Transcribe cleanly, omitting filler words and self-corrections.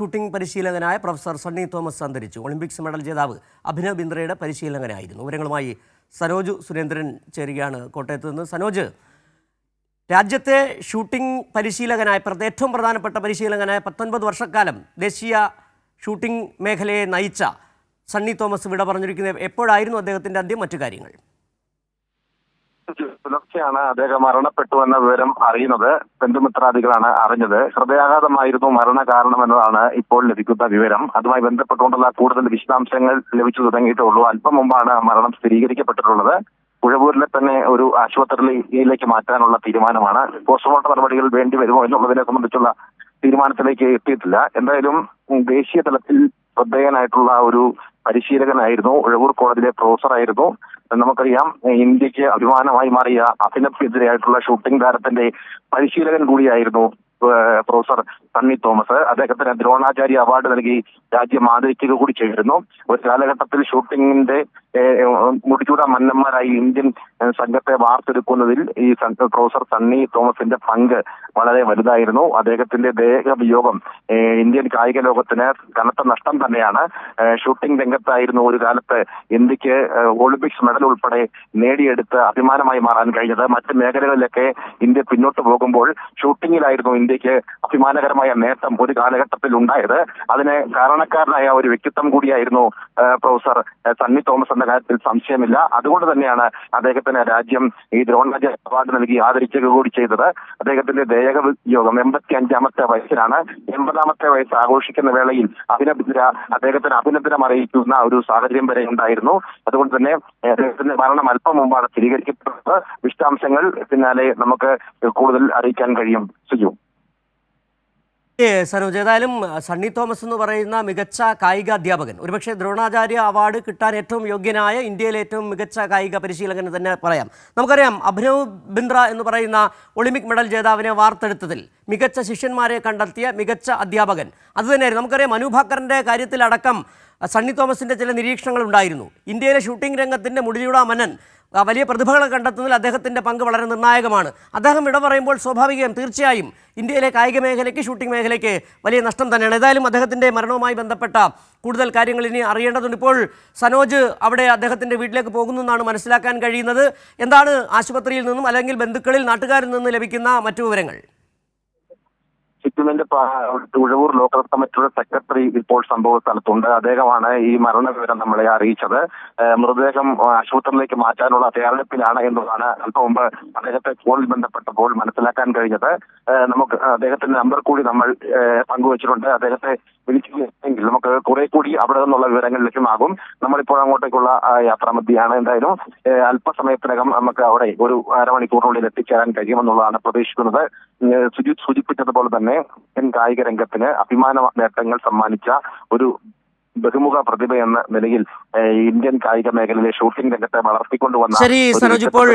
Shooting പരിശീലകനായ professor Sunny Thomas അന്തരിച്ചു. Olympics medal ജേതാവ് അഭിനവ് ബിന്ദ്രയുടെ പരിശീലകനായിരുന്നു. വിവരങ്ങളുമായി സനോജ് സുരേന്ദ്രൻ ചേരുകയാണ് കോട്ടയത്ത് നിന്ന്. സനോജ്, രാജ്യത്തെ ഷൂട്ടിംഗ് പരിശീലകനായ ഏറ്റവും പ്രധാനപ്പെട്ട പരിശീലകനായ 19 വർഷക്കാലം ദേശീയ ഷൂട്ടിംഗ് മേഖലയെ നയിച്ച സണ്ണി തോമസ് വിട പറഞ്ഞിരിക്കുന്നത് എപ്പോഴായിരുന്നു അദ്ദേഹത്തിൻ്റെ അന്ത്യം? മറ്റു കാര്യങ്ങൾ? പുലർച്ചെയാണ് അദ്ദേഹം മരണപ്പെട്ടു എന്ന വിവരം അറിയുന്നത്. ബന്ധുമിത്രാദികളാണ് അറിഞ്ഞത്. ഹൃദയാഘാതമായിരുന്നു മരണ കാരണമെന്നതാണ് ഇപ്പോൾ ലഭിക്കുന്ന വിവരം. അതുമായി ബന്ധപ്പെട്ടുകൊണ്ടുള്ള കൂടുതൽ വിശദാംശങ്ങൾ ലഭിച്ചു തുടങ്ങിയിട്ടുള്ളൂ. അല്പം മുമ്പാണ് മരണം സ്ഥിരീകരിക്കപ്പെട്ടിട്ടുള്ളത്. പുഴവൂരിലെ തന്നെ ഒരു ആശുപത്രിയിലേക്ക് മാറ്റാനുള്ള തീരുമാനമാണ്. പോസ്റ്റ്മോർട്ടം നടപടികൾ വേണ്ടി വരുമോ എന്നുള്ളതിനെ സംബന്ധിച്ചുള്ള തീരുമാനത്തിലേക്ക് എത്തിയിട്ടില്ല. എന്തായാലും ദേശീയ തലത്തിൽ ശ്രദ്ധേയനായിട്ടുള്ള ഒരു പരിശീലകനായിരുന്നു. ഉഴവൂർ കോളേജിലെ പ്രൊഫസറായിരുന്നു. നമുക്കറിയാം, ഇന്ത്യക്ക് അഭിമാനമായി മാറിയ അഭിനവ്ക്കെതിരെയായിട്ടുള്ള ഷൂട്ടിംഗ് താരത്തിന്റെ പരിശീലകൻ കൂടിയായിരുന്നു പ്രൊഫസർ സണ്ണി തോമസ്. അദ്ദേഹത്തിന് ദ്രോണാചാര്യ അവാർഡ് നൽകി രാജ്യം ആദരിക്കുക കൂടി ചെയ്തിരുന്നു. ഒരു കാലഘട്ടത്തിൽ ഷൂട്ടിംഗിന്റെ മുടിചൂട മന്നന്മാരായി ഇന്ത്യൻ സംഘത്തെ വാർത്തെടുക്കുന്നതിൽ ഈ പ്രൊഫസർ സണ്ണി തോമസിന്റെ പങ്ക് വളരെ വലുതായിരുന്നു. അദ്ദേഹത്തിന്റെ ദേഹവിയോഗം ഇന്ത്യൻ കായിക ലോകത്തിന് കനത്ത നഷ്ടം തന്നെയാണ്. ഷൂട്ടിംഗ് രംഗത്തായിരുന്നു ഒരു കാലത്ത് ഇന്ത്യക്ക് ഒളിമ്പിക്സ് മെഡൽ ഉൾപ്പെടെ നേടിയെടുത്ത് അഭിമാനമായി മാറാൻ കഴിഞ്ഞത്. മറ്റ് മേഖലകളിലൊക്കെ ഇന്ത്യ പിന്നോട്ട് പോകുമ്പോൾ ഷൂട്ടിംഗിലായിരുന്നു ഇന്ത്യക്ക് അഭിമാനകരമായ നേട്ടം ഒരു കാലഘട്ടത്തിൽ ഉണ്ടായത്. അതിന് കാരണക്കാരനായ ഒരു വ്യക്തിത്വം കൂടിയായിരുന്നു പ്രൊഫസർ സണ്ണി തോമസ് എന്ന കാര്യത്തിൽ സംശയമില്ല. അതുകൊണ്ട് തന്നെയാണ് അദ്ദേഹത്തിന് രാജ്യം ഈ ദ്രോണാചാര്യ അവാർഡ് നൽകി ആദരിക്കുക കൂടി ചെയ്തത്. അദ്ദേഹത്തിന്റെ ദേഹവിയോഗം 85-ാമത്തെ വയസ്സിലാണ്. 80-ാമത്തെ വയസ്സ് ആഘോഷിക്കുന്ന വേളയിൽ അഭിനന്ദന അദ്ദേഹത്തിന് അഭിനന്ദനം അറിയിക്കുന്ന ഒരു സാഹചര്യം വരെ ഉണ്ടായിരുന്നു. അതുകൊണ്ട് തന്നെ അദ്ദേഹത്തിന്റെ മരണം അല്പം മുമ്പാണ് സ്ഥിരീകരിക്കപ്പെട്ടത്. വിശദാംശങ്ങൾ പിന്നാലെ നമുക്ക് കൂടുതൽ അറിയിക്കാൻ കഴിയും. സുജു. സനോജ്, ഏതായാലും സണ്ണി തോമസ് എന്ന് പറയുന്ന മികച്ച കായിക അധ്യാപകൻ, ഒരുപക്ഷെ ദ്രോണാചാര്യ അവാർഡ് കിട്ടാൻ ഏറ്റവും യോഗ്യനായ ഇന്ത്യയിലെ ഏറ്റവും മികച്ച കായിക പരിശീലകൻ തന്നെ പറയാം. നമുക്കറിയാം, അഭിനവ് ബിന്ദ്ര എന്ന് പറയുന്ന ഒളിമ്പിക് മെഡൽ ജേതാവിനെ വാർത്തെടുത്തതിൽ മികച്ച ശിഷ്യന്മാരെ കണ്ടെത്തിയ മികച്ച അധ്യാപകൻ അതുതന്നെയായിരുന്നു. നമുക്കറിയാം, മനു ഭാക്കറിൻ്റെ കാര്യത്തിലടക്കം സണ്ണി തോമസിൻ്റെ ചില നിരീക്ഷണങ്ങൾ ഉണ്ടായിരുന്നു. ഇന്ത്യയിലെ ഷൂട്ടിംഗ് രംഗത്തിൻ്റെ മുടിചൂട മന്നൻ വലിയ പ്രതിഭകളെ കണ്ടെത്തുന്നതിൽ അദ്ദേഹത്തിൻ്റെ പങ്ക് വളരെ നിർണായകമാണ്. അദ്ദേഹം വിട പറയുമ്പോൾ സ്വാഭാവികം തീർച്ചയായും ഇന്ത്യയിലെ കായിക മേഖലയ്ക്ക്, ഷൂട്ടിംഗ് മേഖലയ്ക്ക് വലിയ നഷ്ടം തന്നെയാണ്. ഏതായാലും അദ്ദേഹത്തിൻ്റെ മരണവുമായി ബന്ധപ്പെട്ട കൂടുതൽ കാര്യങ്ങൾ ഇനി അറിയേണ്ടതുണ്ട്. ഇപ്പോൾ സനോജ് അവിടെ അദ്ദേഹത്തിൻ്റെ വീട്ടിലേക്ക് പോകുന്നു എന്നാണ് മനസ്സിലാക്കാൻ കഴിയുന്നത്. എന്താണ് ആശുപത്രിയിൽ നിന്നും അല്ലെങ്കിൽ ബന്ധുക്കളിൽ, നാട്ടുകാരിൽ നിന്ന് ലഭിക്കുന്ന മറ്റു വിവരങ്ങൾ? സിക്കിമിന്റെ ഉഴവൂർ ലോക്കൽ കമ്മിറ്റിയുടെ സെക്രട്ടറി ഇപ്പോൾ സംഭവ സ്ഥലത്തുണ്ട്. അദ്ദേഹമാണ് ഈ മരണവിവരം നമ്മളെ അറിയിച്ചത്. മൃതദേഹം ആശുപത്രിയിലേക്ക് മാറ്റാനുള്ള തയ്യാറെടുപ്പിലാണ് എന്നതാണ് അല്പം മുമ്പ് അദ്ദേഹത്തെ ഫോണിൽ ബന്ധപ്പെട്ടപ്പോൾ മനസ്സിലാക്കാൻ കഴിഞ്ഞത്. നമുക്ക് അദ്ദേഹത്തിന്റെ നമ്പർ കൂടി നമ്മൾ പങ്കുവച്ചിട്ടുണ്ട്. അദ്ദേഹത്തെ വിളിച്ചില്ലെങ്കിൽ നമുക്ക് കുറെ കൂടി അവിടെ നിന്നുള്ള വിവരങ്ങൾ ലഭ്യമാകും. നമ്മളിപ്പോൾ അങ്ങോട്ടേക്കുള്ള യാത്രാമധ്യയാണ്. എന്തായാലും അല്പസമയത്തിനകം നമുക്ക് അവിടെ ഒരു അരമണിക്കൂറിനുള്ളിൽ എത്തിച്ചേരാൻ കഴിയുമെന്നുള്ളതാണ് പ്രതീക്ഷിക്കുന്നത്. സുജിത് സൂചിപ്പിച്ചതുപോലെ തന്നെ കായിക രംഗത്തിന് അഭിമാന നേട്ടങ്ങൾ സമ്മാനിച്ച ഒരു ബഹുമുഖ പ്രതിഭ എന്ന നിലയിൽ ഇന്ത്യൻ കായിക മേഖലയിലെ ഷൂട്ടിംഗ് രംഗത്തെ വളർത്തിക്കൊണ്ടുവന്ന. ശരി സനോജ്, ഇപ്പോൾ